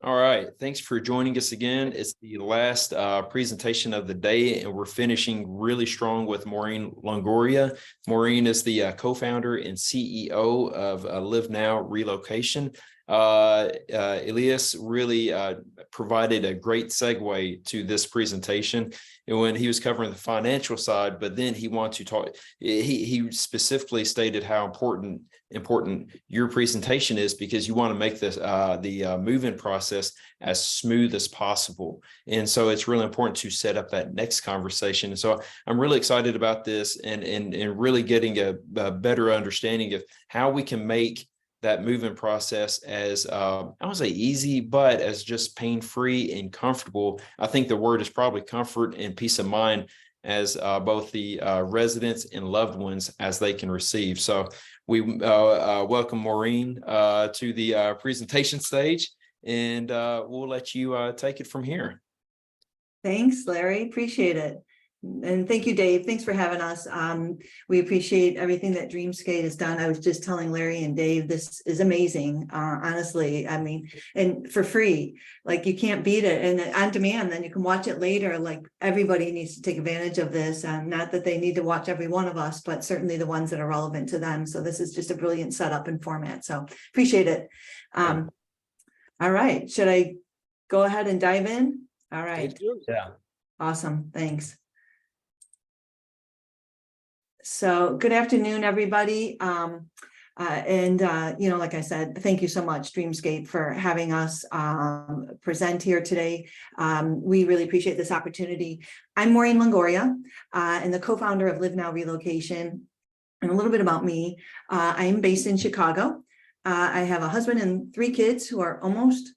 All right. Thanks for joining us again. It's the last presentation of the day, and we're finishing really strong with Maureen Longoria. Maureen is the co-founder and CEO of LivNow Relocation. Elias really provided a great segue to this presentation, and when he was covering the financial side, but then he wanted to talk, he specifically stated how important your presentation is, because you want to make this the move-in process as smooth as possible. And so it's really important to set up that next conversation. So I'm really excited about this and really getting a better understanding of how we can make that move-in process as I won't say easy, but as just pain-free and comfortable. I think the word is probably comfort and peace of mind, as both the residents and loved ones as they can receive. So we welcome Maureen to the presentation stage, and we'll let you take it from here. Thanks, Larry. Appreciate it. And thank you, Dave. Thanks for having us. We appreciate everything that Dreamscape has done. I was just telling Larry and Dave, this is amazing. Honestly, I mean, and for free, like you can't beat it. And on demand, then you can watch it later. Like everybody needs to take advantage of this. Not that they need to watch every one of us, but certainly the ones that are relevant to them. So this is just a brilliant setup and format. So appreciate it. All right. Should I go ahead and dive in? All right. Yeah. Awesome. Thanks. So good afternoon, everybody. You know, like I said, thank you so much, Dreamscape, for having us present here today. We really appreciate this opportunity. I'm Maureen Longoria, and the co-founder of LivNow Relocation. And a little bit about me. I am based in Chicago. I have a husband and 3 kids who are almost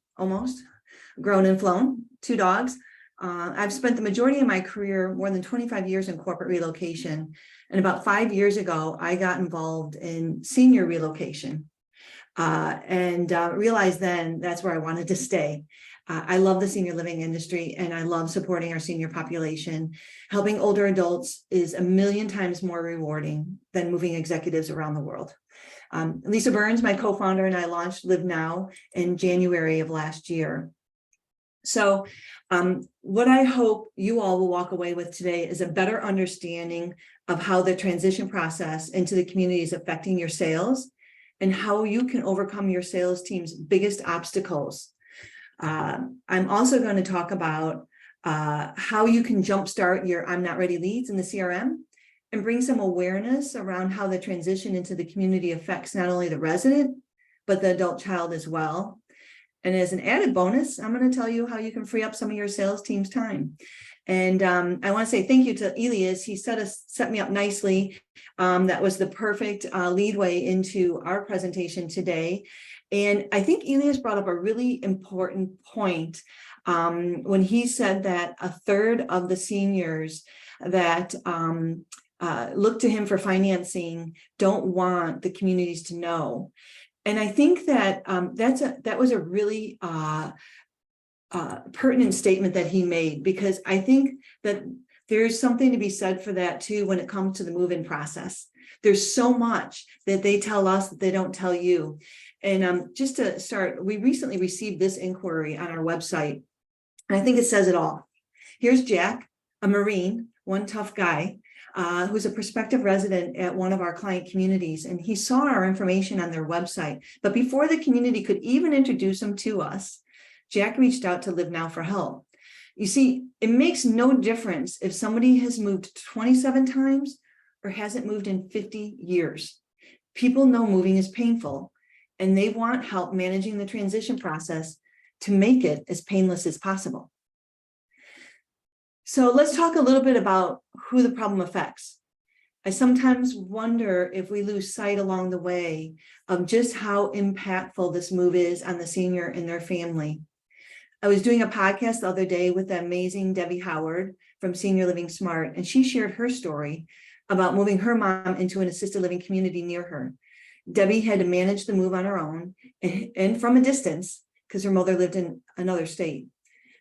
grown and flown, 2 dogs. I've spent the majority of my career, more than 25 years in corporate relocation. And about 5 years ago, I got involved in senior relocation and realized then that's where I wanted to stay. I love the senior living industry, and I love supporting our senior population. Helping older adults is a million times more rewarding than moving executives around the world. Lisa Burns, my co-founder, and I launched LivNow in January of last year. So what I hope you all will walk away with today is a better understanding of how the transition process into the community is affecting your sales and how you can overcome your sales team's biggest obstacles. I'm also going to talk about how you can jumpstart your I'm not ready leads in the CRM and bring some awareness around how the transition into the community affects not only the resident, but the adult child as well. And as an added bonus, I'm going to tell you how you can free up some of your sales team's time. And I want to say thank you to Elias. He set me up nicely. That was the perfect leadway into our presentation today. And I think Elias brought up a really important point when he said that a third of the seniors that look to him for financing don't want the communities to know. And I think that that was a really pertinent statement that he made, because I think that there's something to be said for that too when it comes to the move-in process. There's so much that they tell us that they don't tell you. And just to start, we recently received this inquiry on our website, and I think it says it all. Here's Jack, a Marine, one tough guy, who's a prospective resident at one of our client communities, and he saw our information on their website. But before the community could even introduce him to us, Jack reached out to LivNow for help. You see, it makes no difference if somebody has moved 27 times or hasn't moved in 50 years. People know moving is painful, and they want help managing the transition process to make it as painless as possible. So let's talk a little bit about who the problem affects. I sometimes wonder if we lose sight along the way of just how impactful this move is on the senior and their family. I was doing a podcast the other day with the amazing Debbie Howard from Senior Living Smart, and she shared her story about moving her mom into an assisted living community near her. Debbie had to manage the move on her own and from a distance because her mother lived in another state.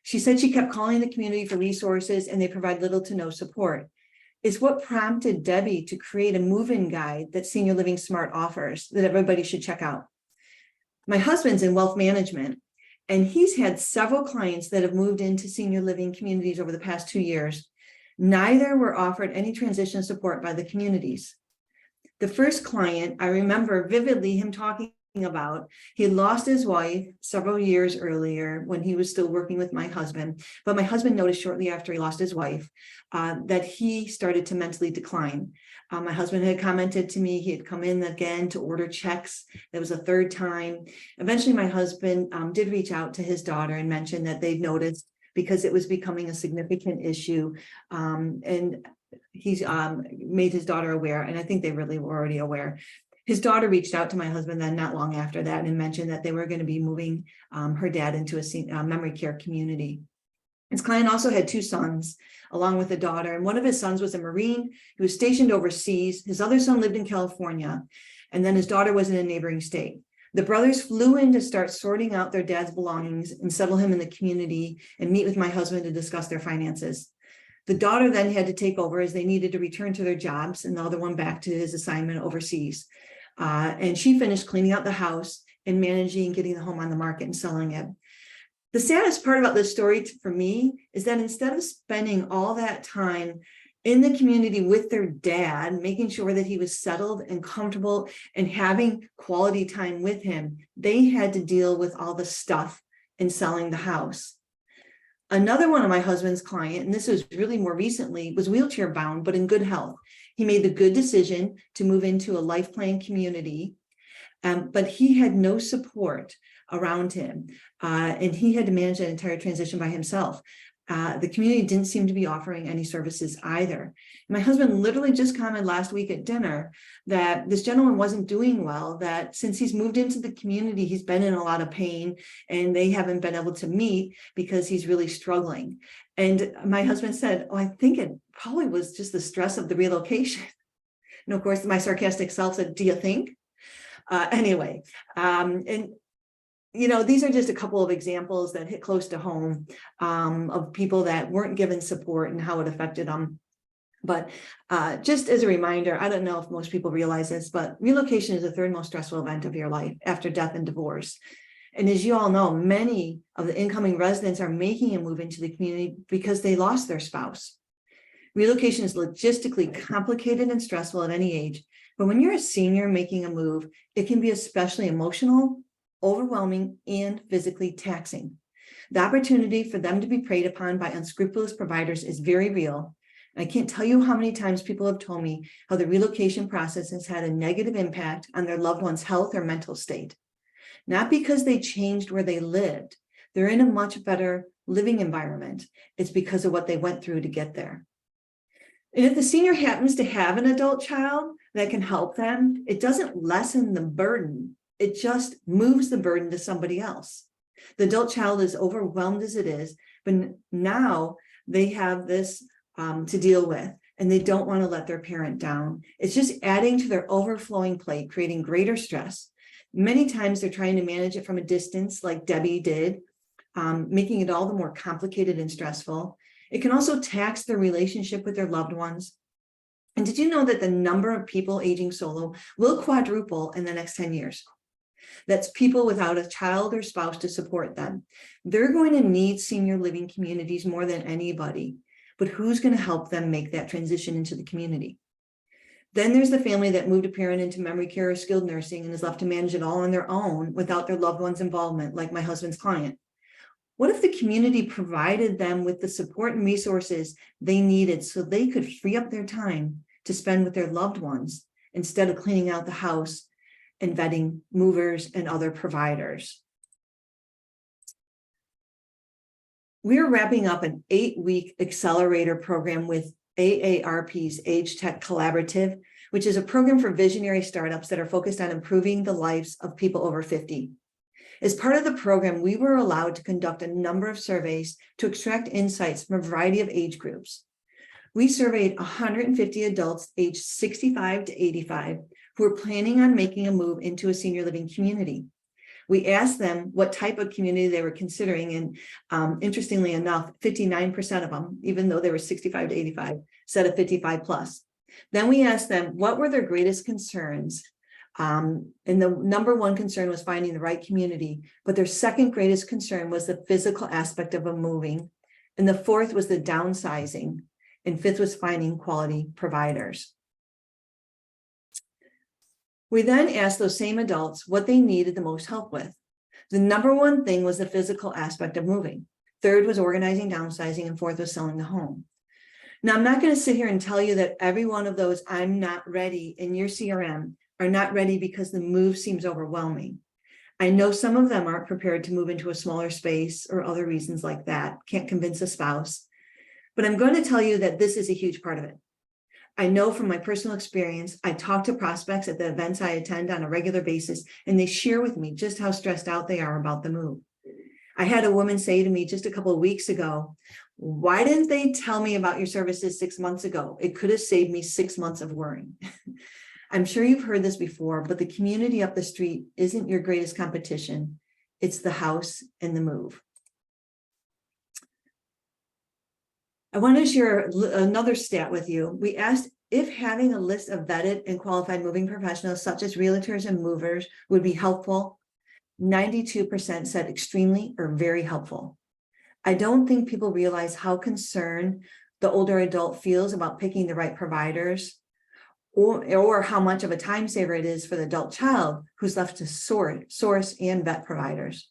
She said she kept calling the community for resources, and they provide little to no support. It's what prompted Debbie to create a move-in guide that Senior Living Smart offers that everybody should check out. My husband's in wealth management, And he's had several clients that have moved into senior living communities over the past 2 years. Neither were offered any transition support by the communities. The first client, I remember vividly him talking about, he had lost his wife several years earlier when he was still working with my husband. But my husband noticed shortly after he lost his wife that he started to mentally decline. My husband had commented to me, he had come in again to order checks. That was a third time. Eventually, my husband did reach out to his daughter and mention that they'd noticed, because it was becoming a significant issue. And he's made his daughter aware, and I think they really were already aware. His daughter reached out to my husband then not long after that and mentioned that they were going to be moving her dad into a memory care community. His client also had 2 sons along with a daughter, and one of his sons was a Marine who was stationed overseas. His other son lived in California, and then his daughter was in a neighboring state. The brothers flew in to start sorting out their dad's belongings and settle him in the community and meet with my husband to discuss their finances. The daughter then had to take over as they needed to return to their jobs, and the other one back to his assignment overseas. And she finished cleaning out the house and managing getting the home on the market and selling it. The saddest part about this story for me is that instead of spending all that time in the community with their dad, making sure that he was settled and comfortable and having quality time with him, they had to deal with all the stuff and selling the house. Another one of my husband's client, and this was really more recently, was wheelchair bound, but in good health. He made the good decision to move into a life plan community, but he had no support around him, and he had to manage that entire transition by himself. The community didn't seem to be offering any services either. My husband literally just commented last week at dinner that this gentleman wasn't doing well, that since he's moved into the community, he's been in a lot of pain and they haven't been able to meet because he's really struggling. And my husband said, "Oh, I think it probably was just the stress of the relocation." And of course, my sarcastic self said, "Do you think?" Anyway, and you know, these are just a couple of examples that hit close to home of people that weren't given support and how it affected them. But just as a reminder, I don't know if most people realize this, but relocation is the 3rd most stressful event of your life after death and divorce. And as you all know, many of the incoming residents are making a move into the community because they lost their spouse. Relocation is logistically complicated and stressful at any age, but when you're a senior making a move, it can be especially emotional, overwhelming, and physically taxing. The opportunity for them to be preyed upon by unscrupulous providers is very real. I can't tell you how many times people have told me how the relocation process has had a negative impact on their loved one's health or mental state. Not because they changed where they lived. They're in a much better living environment. It's because of what they went through to get there. And if the senior happens to have an adult child that can help them, it doesn't lessen the burden. It just moves the burden to somebody else. The adult child is overwhelmed as it is, but now they have this to deal with, and they don't want to let their parent down. It's just adding to their overflowing plate, creating greater stress. Many times they're trying to manage it from a distance, like Debbie did, making it all the more complicated and stressful. It can also tax their relationship with their loved ones. And did you know that the number of people aging solo will quadruple in the next 10 years? That's people without a child or spouse to support them. They're going to need senior living communities more than anybody, but who's going to help them make that transition into the community? Then there's the family that moved a parent into memory care or skilled nursing and is left to manage it all on their own without their loved one's involvement, like my husband's client. What if the community provided them with the support and resources they needed so they could free up their time to spend with their loved ones instead of cleaning out the house and vetting movers and other providers? We're wrapping up an 8-week accelerator program with AARP's Age Tech Collaborative, which is a program for visionary startups that are focused on improving the lives of people over 50. As part of the program, we were allowed to conduct a number of surveys to extract insights from a variety of age groups. We surveyed 150 adults aged 65 to 85 who are planning on making a move into a senior living community. We asked them what type of community they were considering, and interestingly enough, 59% of them, even though they were 65 to 85, said a 55 plus. Then we asked them what were their greatest concerns And the number one concern was finding the right community, but their second greatest concern was the physical aspect of moving. And the fourth was the downsizing. And fifth was finding quality providers. We then asked those same adults what they needed the most help with. The number one thing was the physical aspect of moving. Third was organizing, downsizing, and fourth was selling the home. Now, I'm not going to sit here and tell you that every one of those I'm not ready in your CRM are not ready because the move seems overwhelming. I know some of them aren't prepared to move into a smaller space or other reasons like that, can't convince a spouse. But I'm going to tell you that this is a huge part of it. I know from my personal experience, I talk to prospects at the events I attend on a regular basis, and they share with me just how stressed out they are about the move. I had a woman say to me just a couple of weeks ago, why didn't they tell me about your services 6 months ago? It could have saved me 6 months of worrying. I'm sure you've heard this before, but the community up the street isn't your greatest competition. It's the house and the move. I want to share another stat with you. We asked if having a list of vetted and qualified moving professionals, such as realtors and movers, would be helpful. 92% said extremely or very helpful. I don't think people realize how concerned the older adult feels about picking the right providers, or how much of a time saver it is for the adult child who's left to source and vet providers.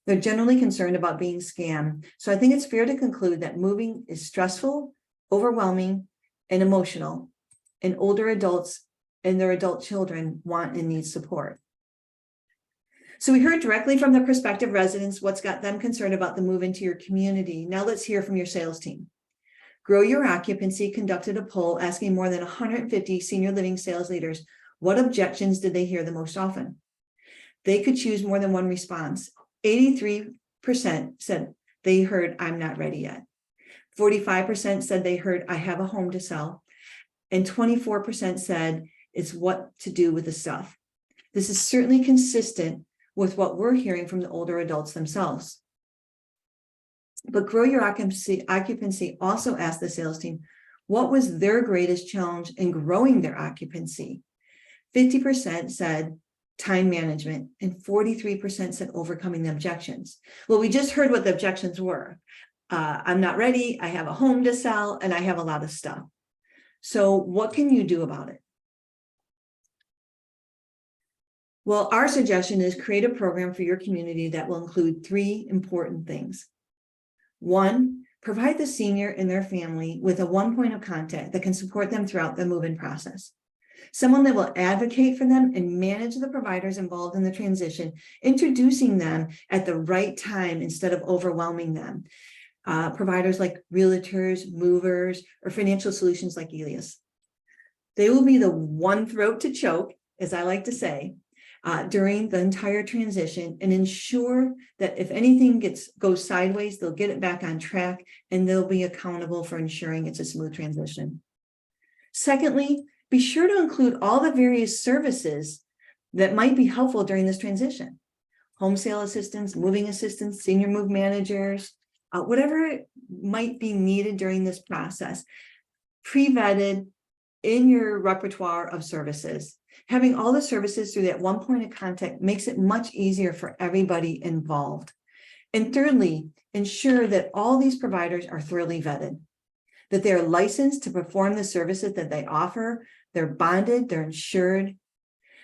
They're generally concerned about being scammed. So I think it's fair to conclude that moving is stressful, overwhelming, and emotional, and older adults and their adult children want and need support. So we heard directly from the prospective residents what's got them concerned about the move into your community. Now let's hear from your sales team. Grow Your Occupancy conducted a poll asking more than 150 senior living sales leaders what objections did they hear the most often. They could choose more than one response. 83% said they heard, I'm not ready yet. 45% said they heard, I have a home to sell. And 24% said it's what to do with the stuff. This is certainly consistent with what we're hearing from the older adults themselves. But Grow Your Occupancy also asked the sales team, what was their greatest challenge in growing their occupancy? 50% said time management, and 43% said overcoming the objections. Well, we just heard what the objections were. I'm not ready, I have a home to sell, and I have a lot of stuff. So what can you do about it? Well, our suggestion is create a program for your community that will include 3 important things. 1, provide the senior and their family with a one point of contact that can support them throughout the move-in process. Someone that will advocate for them and manage the providers involved in the transition, introducing them at the right time instead of overwhelming them. Providers like realtors, movers, or financial solutions like Elias. They will be the one throat to choke, as I like to say, during the entire transition, and ensure that if anything goes sideways, they'll get it back on track and they'll be accountable for ensuring it's a smooth transition. Secondly, be sure to include all the various services that might be helpful during this transition. Home sale assistants, moving assistants, senior move managers, whatever might be needed during this process, pre-vetted in your repertoire of services. Having all the services through that one point of contact makes it much easier for everybody involved. And thirdly, ensure that all these providers are thoroughly vetted, that they're licensed to perform the services that they offer, they're bonded, they're insured.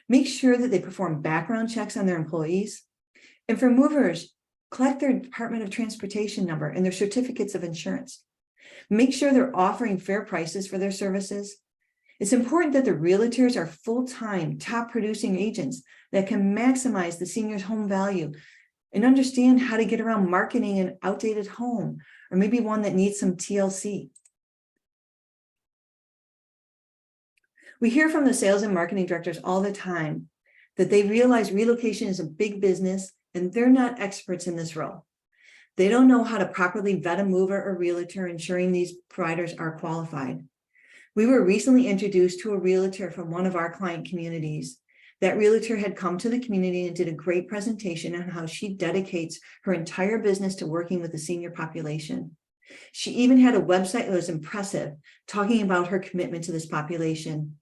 Make sure that they perform background checks on their employees. And for movers, collect their Department of Transportation number and their certificates of insurance. Make sure they're offering fair prices for their services. It's important that the realtors are full-time, top-producing agents that can maximize the senior's home value and understand how to get around marketing an outdated home, or maybe one that needs some TLC. We hear from the sales and marketing directors all the time that they realize relocation is a big business and they're not experts in this role. They don't know how to properly vet a mover or realtor, ensuring these providers are qualified. We were recently introduced to a realtor from one of our client communities. That realtor had come to the community and did a great presentation on how she dedicates her entire business to working with the senior population. She even had a website that was impressive, talking about her commitment to this population.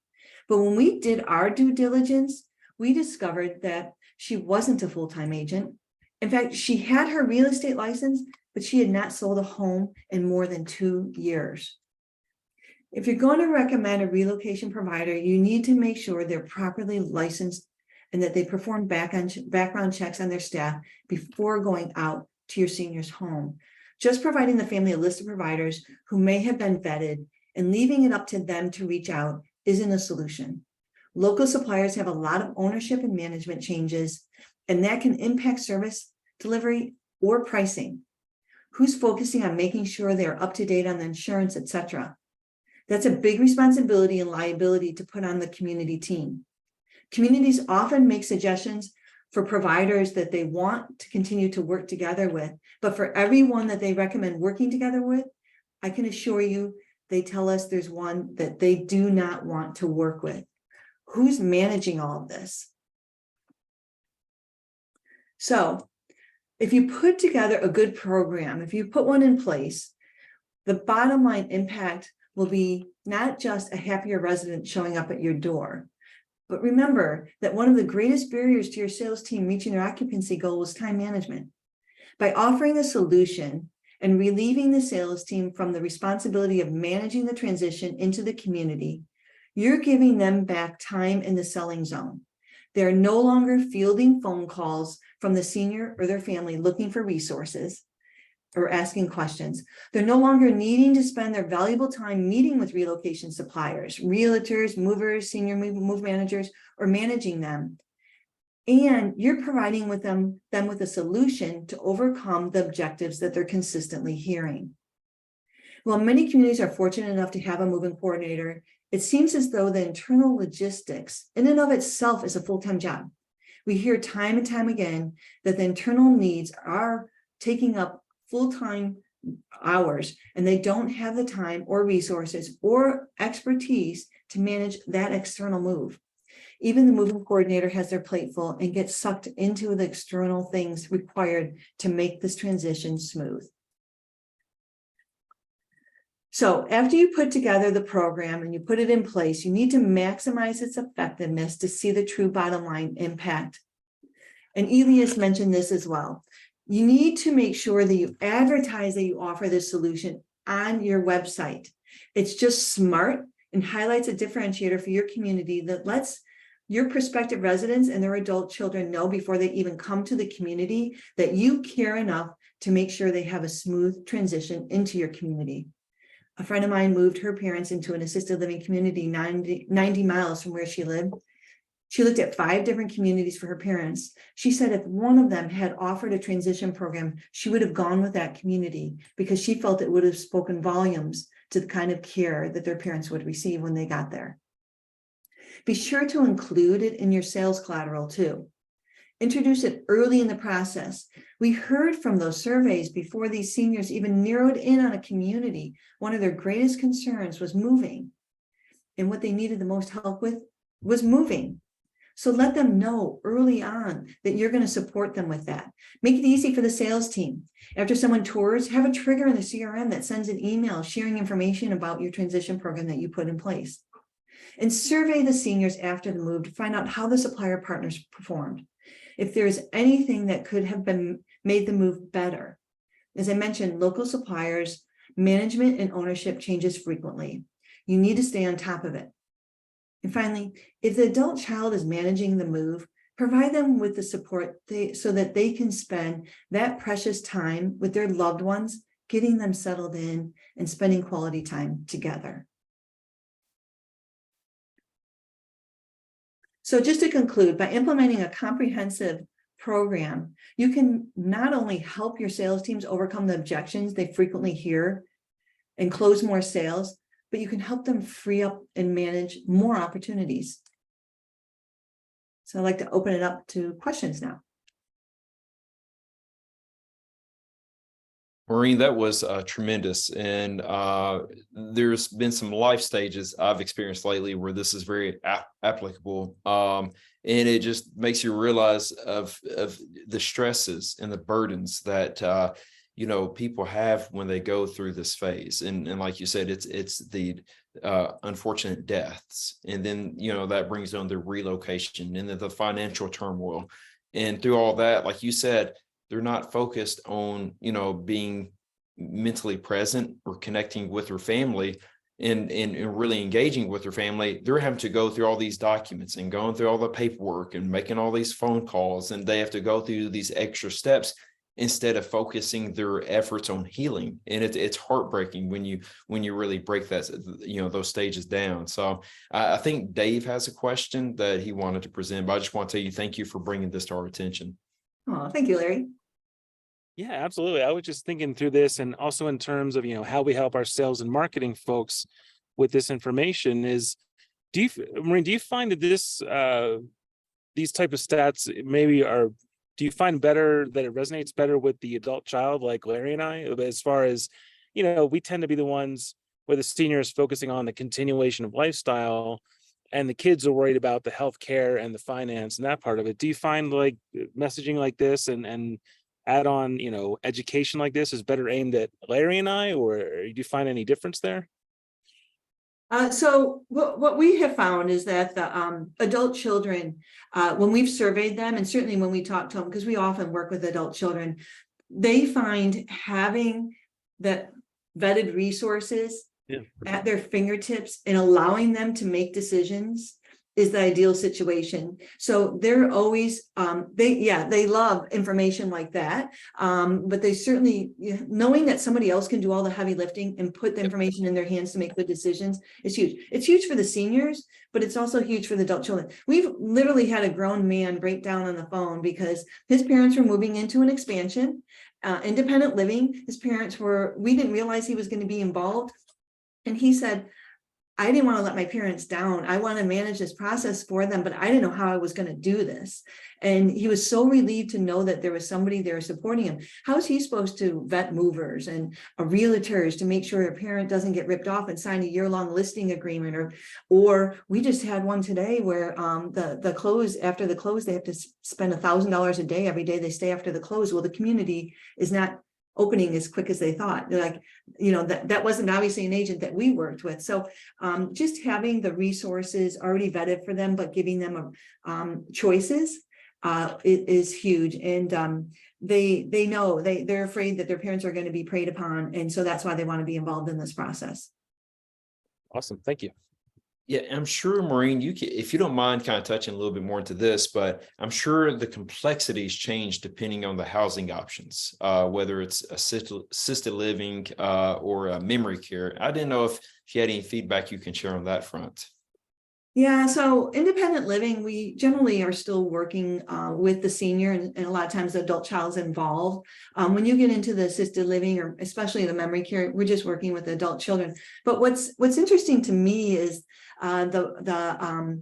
But when we did our due diligence, we discovered that she wasn't a full-time agent. In fact, she had her real estate license, but she had not sold a home in more than 2 years. If you're going to recommend a relocation provider, you need to make sure they're properly licensed and that they perform background checks on their staff before going out to your senior's home. Just providing the family a list of providers who may have been vetted and leaving it up to them to reach out isn't a solution. Local suppliers have a lot of ownership and management changes, and that can impact service delivery or pricing. Who's focusing on making sure they're up to date on the insurance, etc.? That's a big responsibility and liability to put on the community team. Communities often make suggestions for providers that they want to continue to work together with, but for everyone that they recommend working together with, I can assure you, they tell us there's one that they do not want to work with. Who's managing all of this? So, if you put together a good program, if you put one in place, the bottom line impact will be not just a happier resident showing up at your door, but remember that one of the greatest barriers to your sales team reaching their occupancy goal is time management. By offering a solution and relieving the sales team from the responsibility of managing the transition into the community, you're giving them back time in the selling zone. They're no longer fielding phone calls from the senior or their family looking for resources or asking questions. They're no longer needing to spend their valuable time meeting with relocation suppliers, realtors, movers, senior move managers, or managing them. And you're providing with them with a solution to overcome the objectives that they're consistently hearing. While many communities are fortunate enough to have a moving coordinator, it seems as though the internal logistics in and of itself is a full-time job. We hear time and time again that the internal needs are taking up full-time hours, and they don't have the time or resources or expertise to manage that external move. Even the moving coordinator has their plate full and gets sucked into the external things required to make this transition smooth. So after you put together the program and you put it in place, you need to maximize its effectiveness to see the true bottom line impact. And Elias mentioned this as well. You need to make sure that you advertise that you offer this solution on your website. It's just smart and highlights a differentiator for your community that lets your prospective residents and their adult children know before they even come to the community that you care enough to make sure they have a smooth transition into your community. A friend of mine moved her parents into an assisted living community 90 miles from where she lived. She looked at 5 different communities for her parents. She said if one of them had offered a transition program, she would have gone with that community because she felt it would have spoken volumes to the kind of care that their parents would receive when they got there. Be sure to include it in your sales collateral too. Introduce it early in the process. We heard from those surveys before these seniors even narrowed in on a community. One of their greatest concerns was moving. And what they needed the most help with was moving. So let them know early on that you're going to support them with that. Make it easy for the sales team. After someone tours, have a trigger in the CRM that sends an email sharing information about your transition program that you put in place. And survey the seniors after the move to find out how the supplier partners performed. If there's anything that could have been made the move better. As I mentioned, local suppliers, management and ownership changes frequently. You need to stay on top of it. And finally, if the adult child is managing the move, provide them with the support so that they can spend that precious time with their loved ones, getting them settled in and spending quality time together. So just to conclude, by implementing a comprehensive program, you can not only help your sales teams overcome the objections they frequently hear and close more sales, but you can help them free up and manage more opportunities. So I'd like to open it up to questions now. Maureen, that was tremendous. And there's been some life stages I've experienced lately where this is very applicable. And it just makes you realize of the stresses and the burdens that people have when they go through this phase. And like you said, it's the unfortunate deaths. And then, that brings on the relocation and then the financial turmoil. And through all that, like you said, they're not focused on, being mentally present or connecting with their family and really engaging with their family. They're having to go through all these documents and going through all the paperwork and making all these phone calls, and they have to go through these extra steps instead of focusing their efforts on healing. And it's heartbreaking when you really break that, those stages down. So I think Dave has a question that he wanted to present, but I just want to tell you, thank you for bringing this to our attention. Oh, thank you, Larry. Yeah, absolutely. I was just thinking through this, and also in terms of, how we help our sales and marketing folks with this information is, Maureen, do you find that these type of stats do you find better that it resonates better with the adult child like Larry and I, as far as, we tend to be the ones where the senior is focusing on the continuation of lifestyle and the kids are worried about the healthcare and the finance and that part of it. Do you find like messaging like this and add on, education like this is better aimed at Larry and I, or do you find any difference there? So what we have found is that the adult children, when we've surveyed them, and certainly when we talk to them, because we often work with adult children, they find having that vetted resources at their fingertips and allowing them to make decisions is the ideal situation. So they're always, they love information like that. But they certainly, knowing that somebody else can do all the heavy lifting and put the information in their hands to make good decisions is huge. It's huge for the seniors, but it's also huge for the adult children. We've literally had a grown man break down on the phone because his parents were moving into an expansion, independent living. We didn't realize he was going to be involved. And he said, I didn't want to let my parents down. I want to manage this process for them, but I didn't know how I was going to do this. And he was so relieved to know that there was somebody there supporting him. How is he supposed to vet movers and realtors to make sure a parent doesn't get ripped off and sign a year-long listing agreement? Or we just had one today where the close, after the close, they have to spend $1,000 a day every day they stay after the close. Well, the community is not opening as quick as they thought. They're like, that wasn't obviously an agent that we worked with. So just having the resources already vetted for them, but giving them choices is huge. And they know they're afraid that their parents are going to be preyed upon. And so that's why they want to be involved in this process. Awesome. Thank you. Yeah, I'm sure, Maureen, if you don't mind kind of touching a little bit more into this, but I'm sure the complexities change depending on the housing options, whether it's assisted living or memory care. I didn't know if you had any feedback you can share on that front. Yeah, so independent living, we generally are still working with the senior, and a lot of times the adult child's involved. When you get into the assisted living, or especially the memory care, we're just working with adult children. But what's interesting to me is the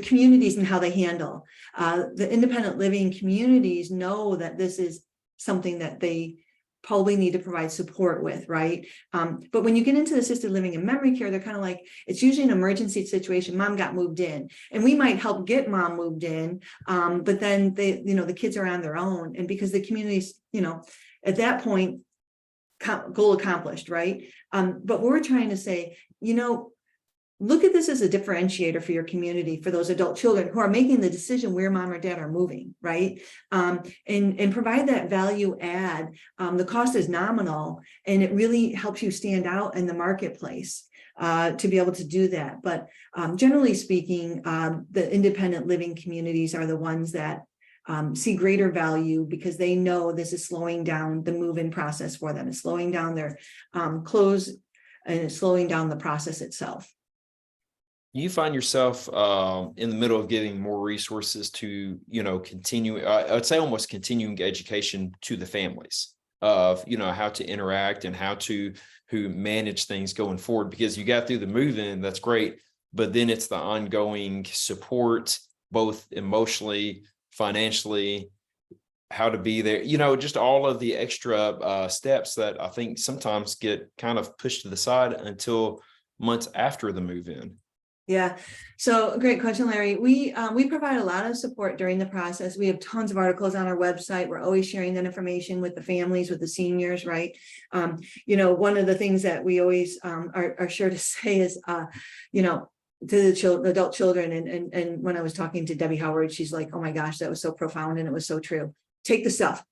communities and how they handle. The independent living communities know that this is something that they probably need to provide support with, right? But when you get into assisted living and memory care, they're kind of like, it's usually an emergency situation. Mom got moved in, and we might help get mom moved in, but then the kids are on their own, and because the community's, at that point, goal accomplished, right? But we're trying to say, look at this as a differentiator for your community, for those adult children who are making the decision where mom or dad are moving, right? And provide that value add. The cost is nominal, and it really helps you stand out in the marketplace to be able to do that. But generally speaking, the independent living communities are the ones that see greater value because they know this is slowing down the move-in process for them. It's slowing down their close, and it's slowing down the process itself. You find yourself in the middle of giving more resources to, continue, I'd say almost continuing education to the families of, how to interact and how to manage things going forward, because you got through the move-in, that's great. But then it's the ongoing support, both emotionally, financially, how to be there, just all of the extra steps that I think sometimes get kind of pushed to the side until months after the move-in. Yeah, so great question, Larry. We provide a lot of support during the process. We have tons of articles on our website. We're always sharing that information with the families, with the seniors, right? You know, one of the things that we always are sure to say is, you know, to the adult children, and when I was talking to Debbie Howard, she's like, oh my gosh, that was so profound and it was so true. Take the stuff.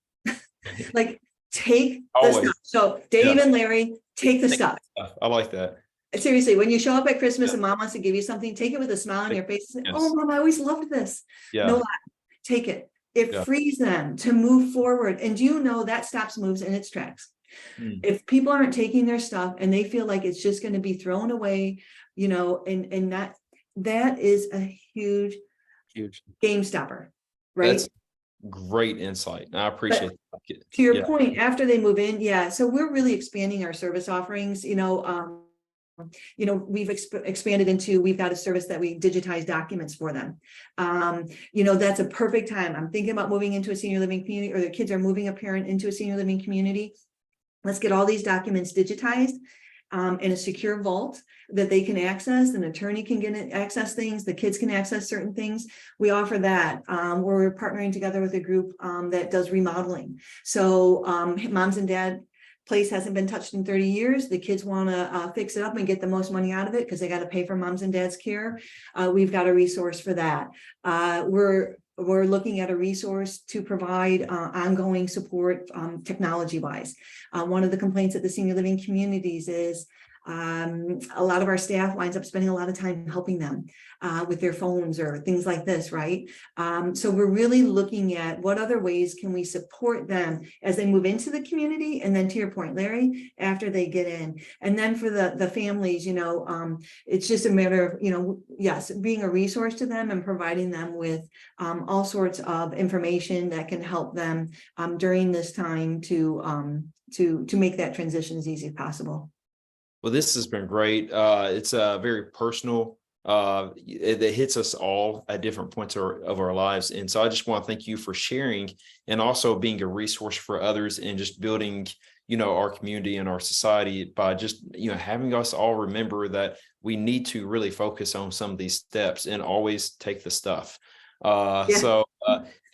Like, take the Always. stuff. So Dave and Larry, take the stuff. I like that. Seriously, when you show up at Christmas and mom wants to give you something, take it with a smile on your face. And say, oh, mom, I always loved this. Yeah. No, take it. It frees them to move forward. And do you know that stops moves in its tracks? If people aren't taking their stuff and they feel like it's just going to be thrown away, you know, and that is a huge game stopper, right? That's great insight. I appreciate it. To your point, after they move in, so we're really expanding our service offerings. You know, we've expanded into, we've got a service that we digitize documents for them. You know, that's a perfect time. I'm thinking about moving into a senior living community, or the kids are moving a parent into a senior living community. Let's get all these documents digitized in a secure vault that they can access. An attorney can access things. The kids can access certain things. We offer that where we're partnering together with a group that does remodeling. So moms and dad place hasn't been touched in 30 years. The kids want to fix it up and get the most money out of it because they got to pay for moms and dad's care. We've got a resource for that. We're looking at a resource to provide ongoing support technology wise. One of the complaints at the senior living communities is a lot of our staff winds up spending a lot of time helping them with their phones or things like this, right? So we're really looking at what other ways can we support them as they move into the community, and then to your point, Larry, after they get in. And then for the families, you know, it's just a matter of, you know, yes, being a resource to them and providing them with all sorts of information that can help them during this time to make that transition as easy as possible. Well, this has been great. It's very personal. It hits us all at different points of our lives. And so I just want to thank you for sharing and also being a resource for others and just building, you know, our community and our society by just, you know, having us all remember that we need to really focus on some of these steps and always take the stuff. So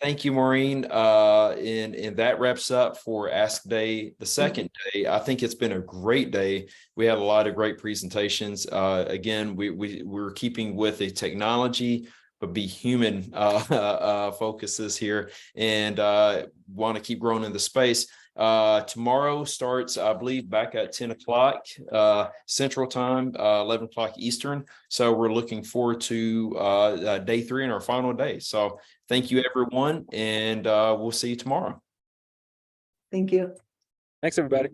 thank you, Maureen. And that wraps up for Ask Day, the second day. I think it's been a great day. We had a lot of great presentations. Again, we're keeping with the technology, but be human focuses here, and want to keep growing in the space. Tomorrow starts, I believe, back at 10 o'clock Central Time, 11 o'clock Eastern. So we're looking forward to day 3 and our final day. So thank you, everyone, and we'll see you tomorrow. Thank you. Thanks, everybody.